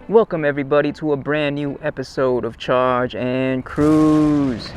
Welcome everybody to a brand new episode of Charge and Cruise.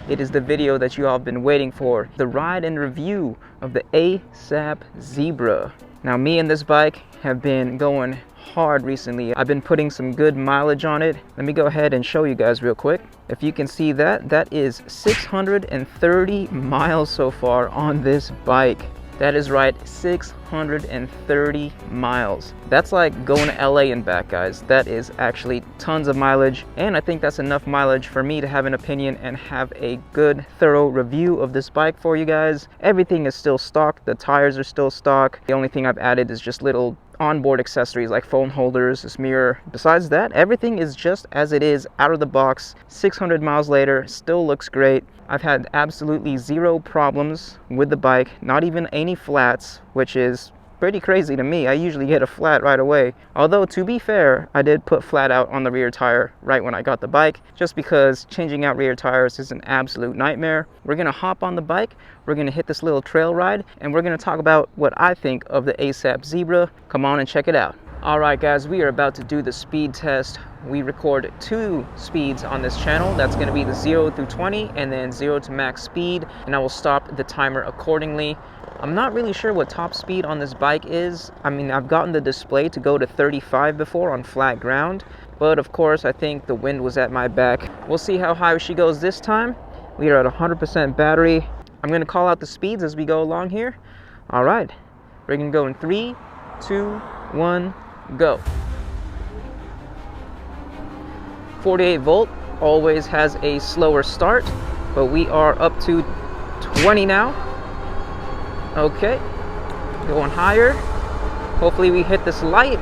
It is the video that you all have been waiting for, the ride and review of the asapzebra. Now me and this bike have been going hard recently. I've been putting some good mileage on it. Let me go ahead and show you guys real quick. If you can see that is 630 miles so far on this bike. That is right, 630 miles. That's like going to LA and back, guys. That is actually tons of mileage, and I think that's enough mileage for me to have an opinion and have a good, thorough review of this bike for you guys. Everything is still stock. The tires are still stock. The only thing I've added is just little onboard accessories like phone holders, this mirror. Besides that, everything is just as it is out of the box. 600 miles later, still looks great. I've had absolutely zero problems with the bike, not even any flats, which is pretty crazy to me. I usually get a flat right away. Although, to be fair, I did put flat out on the rear tire right when I got the bike, just because changing out rear tires is an absolute nightmare. We're gonna hop on the bike, we're gonna hit this little trail ride, and we're gonna talk about what I think of the asapzebra. Come on and check it out. All right, guys, we are about to do the speed test. We record 2 speeds on this channel. That's going to be the 0 through 20 and then 0 to max speed, and I will stop the timer accordingly. I'm not really sure what top speed on this bike is. I mean, I've gotten the display to go to 35 before on flat ground, but of course I think the wind was at my back. We'll see how high she goes this time. We are at 100% battery. I'm going to call out the speeds as we go along here. All right, we're going to go in 3, 2, 1, go. 48 volt always has a slower start, but we are up to 20 now. Okay, going higher. Hopefully we hit this light.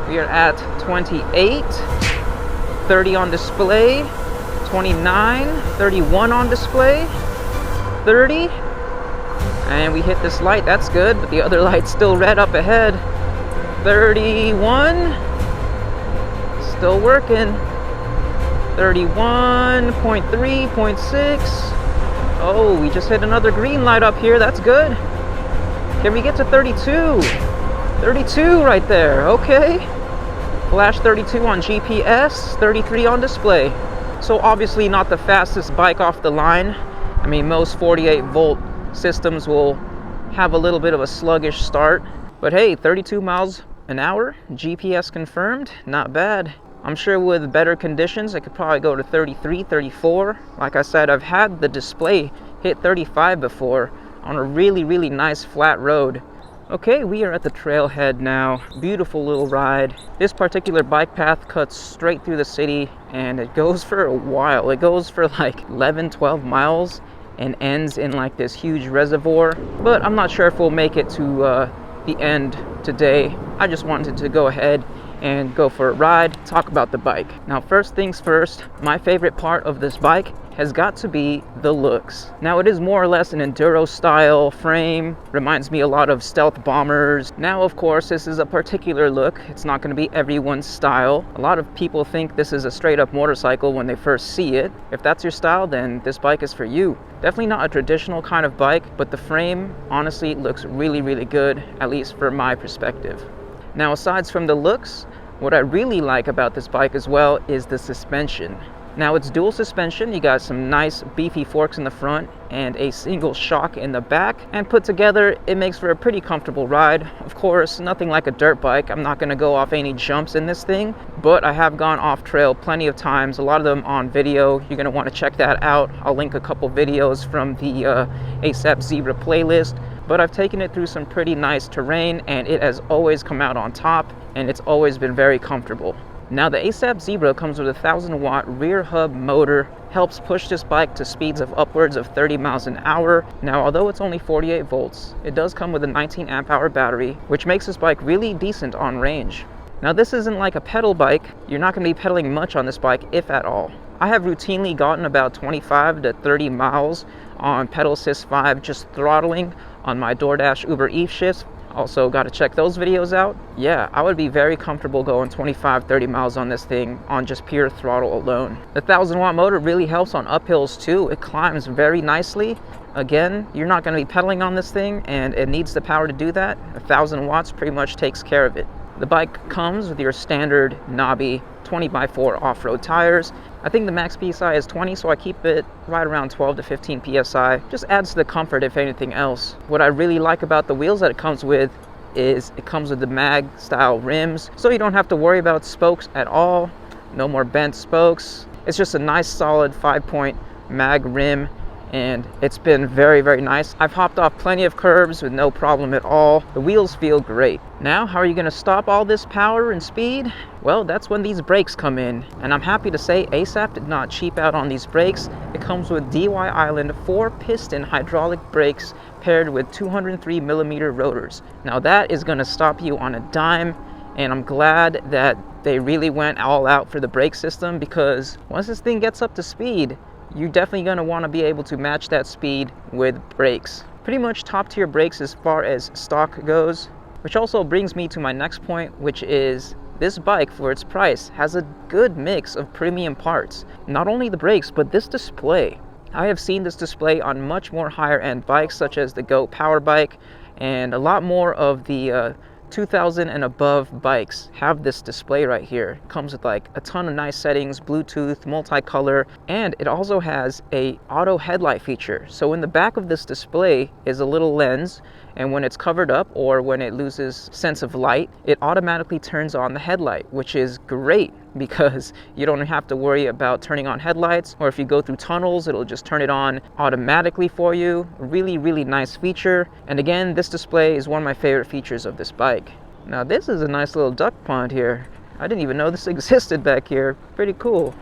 We are at 28, 30 on display, 29, 31 on display, 30, and we hit this light. That's good, but the other light's still red up ahead. 31, still working. 31.3, 0.6. Oh, we just hit another green light up here. That's good. Can we get to 32? 32 right there. Okay. Flash 32 on GPS, 33 on display. So obviously not the fastest bike off the line. I mean, most 48 volt systems will have a little bit of a sluggish start. But hey, 32 miles an hour, GPS confirmed, not bad. I'm sure with better conditions, I could probably go to 33, 34. Like I said, I've had the display hit 35 before on a really, really nice flat road. Okay, we are at the trailhead now. Beautiful little ride. This particular bike path cuts straight through the city, and it goes for a while. It goes for like 11, 12 miles and ends in like this huge reservoir. But I'm not sure if we'll make it to the end today. I just wanted to go ahead and go for a ride, talk about the bike. Now, first things first, my favorite part of this bike has got to be the looks. Now, it is more or less an enduro style frame, reminds me a lot of stealth bombers. Now, of course, this is a particular look. It's not going to be everyone's style. A lot of people think this is a straight up motorcycle when they first see it. If that's your style, then this bike is for you. Definitely not a traditional kind of bike, but the frame honestly looks really, really good, at least from my perspective. Now, aside from the looks, what I really like about this bike as well is the suspension. Now, it's dual suspension. You got some nice beefy forks in the front and a single shock in the back, and put together it makes for a pretty comfortable ride. Of course, nothing like a dirt bike. I'm not going to go off any jumps in this thing, but I have gone off trail plenty of times, a lot of them on video. You're going to want to check that out. I'll link a couple videos from the asapzebra playlist. But I've taken it through some pretty nice terrain, and it has always come out on top, and it's always been very comfortable. Now, the asapzebra comes with a 1,000-watt rear hub motor, helps push this bike to speeds of upwards of 30 miles an hour. Now, although it's only 48 volts, it does come with a 19 amp hour battery, which makes this bike really decent on range. Now, this isn't like a pedal bike. You're not going to be pedaling much on this bike, if at all. I have routinely gotten about 25 to 30 miles on pedal assist 5 just throttling on my DoorDash Uber Eats shifts. Also got to check those videos out. Yeah, I would be very comfortable going 25-30 miles on this thing on just pure throttle alone. The 1,000-watt motor really helps on uphills too. It climbs very nicely. Again, you're not going to be pedaling on this thing, and it needs the power to do that. 1,000 watts pretty much takes care of it. The bike comes with your standard knobby 20x4 off-road tires. I think the max PSI is 20, so I keep it right around 12 to 15 PSI. Just adds to the comfort if anything else. What I really like about the wheels that it comes with is it comes with the mag style rims, so you don't have to worry about spokes at all. No more bent spokes. It's just a nice solid 5-point mag rim, and it's been very, very nice. I've hopped off plenty of curbs with no problem at all. The wheels feel great. Now, how are you going to stop all this power and speed? Well, that's when these brakes come in, and I'm happy to say ASAP did not cheap out on these brakes. It comes with DY Island 4-piston hydraulic brakes paired with 203mm rotors. Now that is going to stop you on a dime, and I'm glad that they really went all out for the brake system, because once this thing gets up to speed, you're definitely going to want to be able to match that speed with brakes. Pretty much top tier brakes as far as stock goes, which also brings me to my next point, which is this bike, for its price, has a good mix of premium parts. Not only the brakes, but this display. I have seen this display on much more higher end bikes, such as the Go Power Bike, and a lot more of the 2000 and above bikes have this display right here. It comes with like a ton of nice settings, Bluetooth, multicolor, and it also has a auto headlight feature. So in the back of this display is a little lens, and when it's covered up or when it loses sense of light, it automatically turns on the headlight, which is great because you don't have to worry about turning on headlights, or if you go through tunnels, it'll just turn it on automatically for you. Really, really nice feature. And again, this display is one of my favorite features of this bike. Now this is a nice little duck pond here. I didn't even know this existed back here. Pretty cool.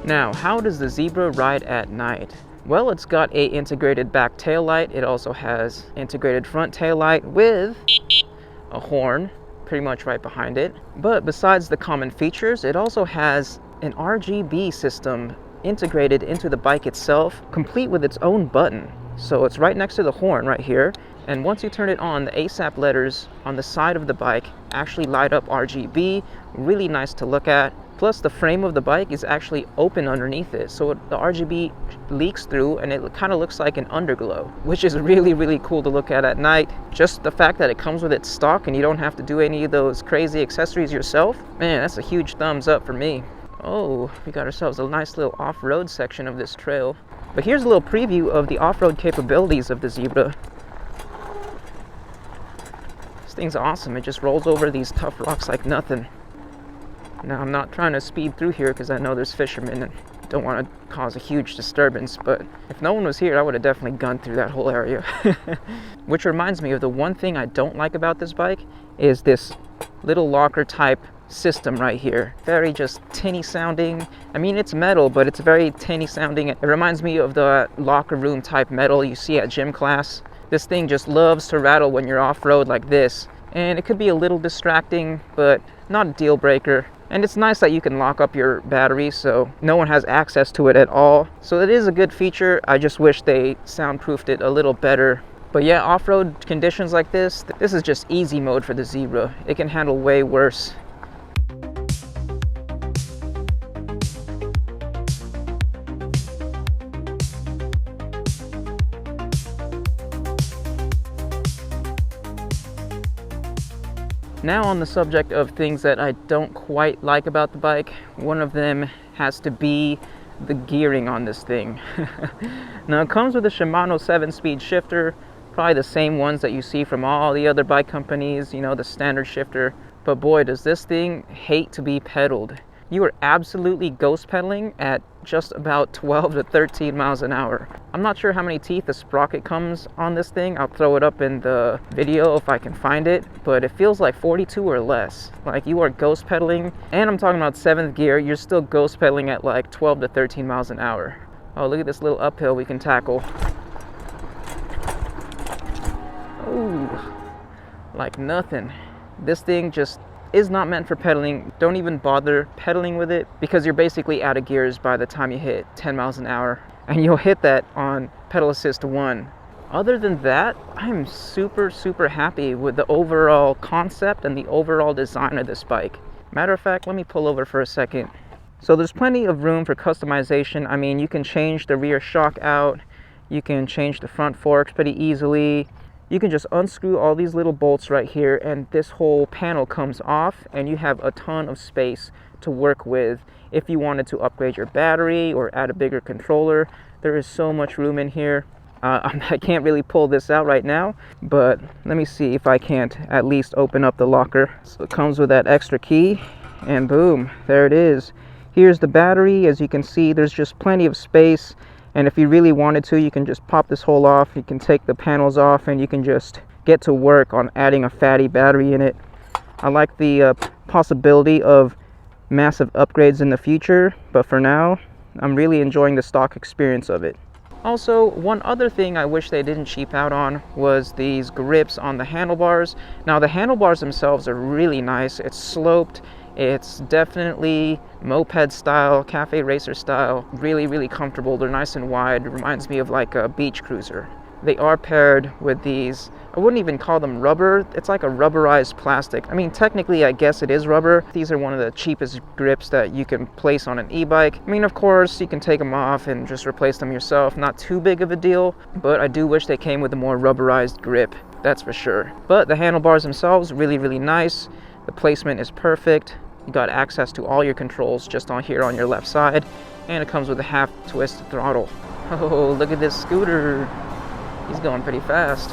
Now, how does the Zebra ride at night? Well, it's got a integrated back tail light. It also has integrated front tail light with a horn pretty much right behind it. But besides the common features, it also has an RGB system integrated into the bike itself, complete with its own button. So it's right next to the horn right here. And once you turn it on, the ASAP letters on the side of the bike actually light up RGB. Really nice to look at. Plus, the frame of the bike is actually open underneath it, so the RGB leaks through and it kind of looks like an underglow, which is really, really cool to look at night. Just the fact that it comes with its stock and you don't have to do any of those crazy accessories yourself, man, that's a huge thumbs up for me. Oh, we got ourselves a nice little off-road section of this trail. But here's a little preview of the off-road capabilities of the Zebra. This thing's awesome. It just rolls over these tough rocks like nothing. Now, I'm not trying to speed through here because I know there's fishermen and don't want to cause a huge disturbance, but if no one was here, I would have definitely gunned through that whole area. Which reminds me of the one thing I don't like about this bike is this little locker type system right here. Very just tinny sounding. I mean, it's metal, but it's very tinny sounding. It reminds me of the locker room type metal you see at gym class. This thing just loves to rattle when you're off-road like this, and it could be a little distracting, but not a deal breaker. And it's nice that you can lock up your battery so no one has access to it at all. So it is a good feature. I just wish they soundproofed it a little better. But yeah, off-road conditions like this is just easy mode for the Zebra. It can handle way worse. Now on the subject of things that I don't quite like about the bike, one of them has to be the gearing on this thing. Now it comes with a Shimano 7-speed shifter, probably the same ones that you see from all the other bike companies, you know, the standard shifter. But boy, does this thing hate to be pedaled. You are absolutely ghost pedaling at just about 12 to 13 miles an hour. I'm not sure how many teeth the sprocket comes on this thing. I'll throw it up in the video if I can find it, but it feels like 42 or less. Like you are ghost pedaling, and I'm talking about 7th gear, you're still ghost pedaling at like 12 to 13 miles an hour. Oh, look at this little uphill we can tackle. Oh, like nothing. This thing just is not meant for pedaling. Don't even bother pedaling with it because you're basically out of gears by the time you hit 10 miles an hour, and you'll hit that on pedal assist 1. other than that, I'm super happy with the overall concept and the overall design of this bike. Matter of fact, let me pull over for a second. So there's plenty of room for customization. I mean, you can change the rear shock out, you can change the front forks pretty easily. You can just unscrew all these little bolts right here and this whole panel comes off and you have a ton of space to work with. If you wanted to upgrade your battery or add a bigger controller, there is so much room in here. I can't really pull this out right now, but let me see if I can't at least open up the locker. So it comes with that extra key and boom, there it is. Here's the battery. As you can see, there's just plenty of space. And if you really wanted to, you can just pop this hole off. You can take the panels off and you can just get to work on adding a fatty battery in it. I like the possibility of massive upgrades in the future, but for now, I'm really enjoying the stock experience of it. Also, one other thing I wish they didn't cheap out on was these grips on the handlebars. Now, the handlebars themselves are really nice. It's sloped. It's definitely moped style, cafe racer style, really comfortable. They're nice and wide. It reminds me of like a beach cruiser. They are paired with these, I wouldn't even call them rubber. It's like a rubberized plastic. I mean, technically, I guess it is rubber. These are one of the cheapest grips that you can place on an e-bike. I mean, of course, you can take them off and just replace them yourself. Not too big of a deal, but I do wish they came with a more rubberized grip. That's for sure. But the handlebars themselves, really nice. The placement is perfect. You got access to all your controls just on here on your left side, and it comes with a half twist throttle. Oh, look at this scooter. He's going pretty fast.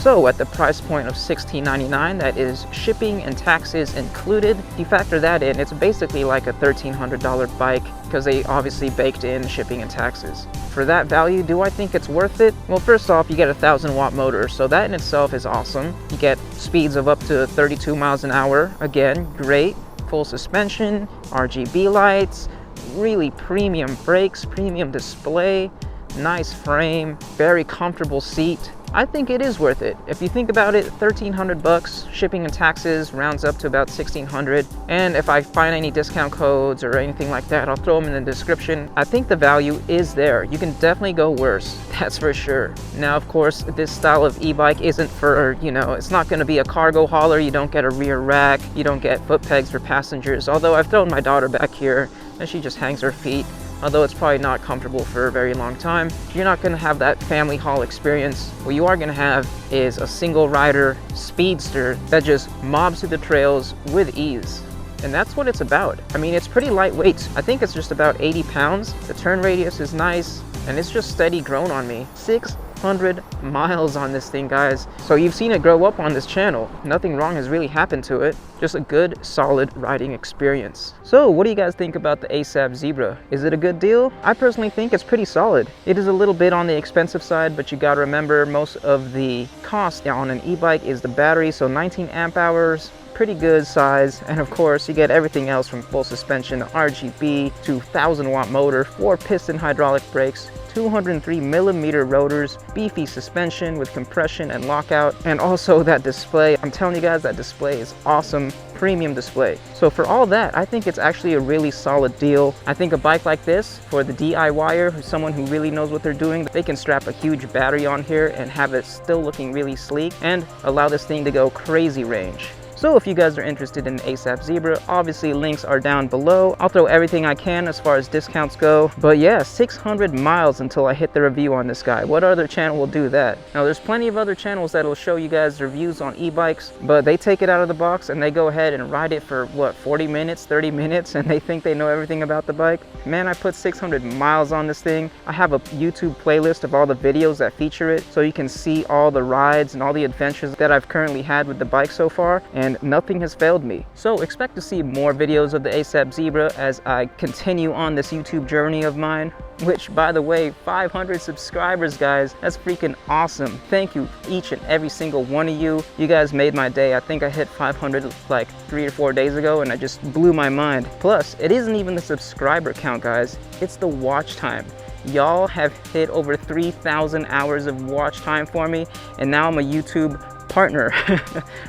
So at the price point of $16.99, that is shipping and taxes included. If you factor that in, it's basically like a $1,300 bike because they obviously baked in shipping and taxes. For that value, do I think it's worth it? Well, first off, you get a 1,000-watt motor, so that in itself is awesome. You get speeds of up to 32 miles an hour. Again, great. Full suspension, RGB lights, really premium brakes, premium display, nice frame, very comfortable seat. I think it is worth it. If you think about it, 1,300 bucks, shipping and taxes rounds up to about 1,600. And if I find any discount codes or anything like that, I'll throw them in the description. I think the value is there. You can definitely go worse, that's for sure. Now, of course, this style of e-bike isn't for, it's not gonna be a cargo hauler. You don't get a rear rack. You don't get foot pegs for passengers. Although I've thrown my daughter back here and she just hangs her feet. Although it's probably not comfortable for a very long time. You're not gonna have that family haul experience. What you are gonna have is a single rider speedster that just mobs through the trails with ease. And that's what it's about. I mean, it's pretty lightweight. I think it's just about 80 pounds. The turn radius is nice, and it's just steady grown on me. 600 miles on this thing, guys. So you've seen it grow up on this channel. Nothing wrong has really happened to it. Just a good, solid riding experience. So what do you guys think about the asapzebra? Is it a good deal? I personally think it's pretty solid. It is a little bit on the expensive side, but you gotta remember most of the cost on an e-bike is the battery, so 19 amp hours, pretty good size, and of course you get everything else from full suspension, RGB, to 1,000-watt motor, 4-piston hydraulic brakes, 203mm rotors, beefy suspension with compression and lockout, and also that display. I'm telling you guys, that display is awesome. Premium display. So for all that, I think it's actually a really solid deal. I think a bike like this, for the DIYer, someone who really knows what they're doing, they can strap a huge battery on here and have it still looking really sleek and allow this thing to go crazy range. So if you guys are interested in the asapzebra, obviously links are down below. I'll throw everything I can as far as discounts go. But yeah, 600 miles until I hit the review on this guy. What other channel will do that? Now there's plenty of other channels that will show you guys reviews on e-bikes, but they take it out of the box and they go ahead and ride it for what, 40 minutes, 30 minutes, and they think they know everything about the bike. Man, I put 600 miles on this thing. I have a YouTube playlist of all the videos that feature it, so you can see all the rides and all the adventures that I've currently had with the bike so far, and nothing has failed me. So expect to see more videos of the asapzebra as I continue on this YouTube journey of mine, which, by the way, 500 subscribers, guys. That's freaking awesome. Thank you, each and every single one of you. You guys made my day. I think I hit 500 like 3 or 4 days ago, and I just blew my mind. Plus, it isn't even the subscriber count, guys. It's the watch time. Y'all have hit over 3,000 hours of watch time for me, and now I'm a YouTube partner,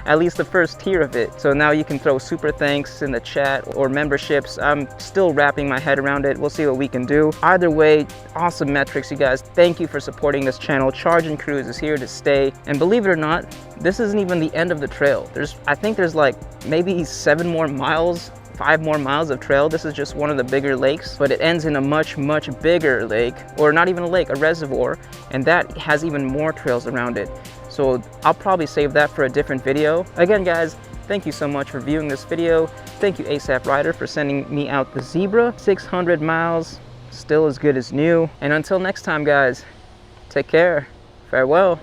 at least the first tier of it. So now you can throw super thanks in the chat or memberships. I'm still wrapping my head around it. We'll see what we can do. Either way, awesome metrics, you guys. Thank you for supporting this channel. Charge and Cruise is here to stay. And believe it or not, this isn't even the end of the trail. I think there's like maybe 7 more miles, 5 more miles of trail. This is just one of the bigger lakes, but it ends in a much bigger lake, or not even a lake, a reservoir, and that has even more trails around it. So I'll probably save that for a different video. Again, guys, thank you so much for viewing this video. Thank you, asaprider, for sending me out the Zebra. 600 miles, still as good as new. And until next time, guys, take care. Farewell.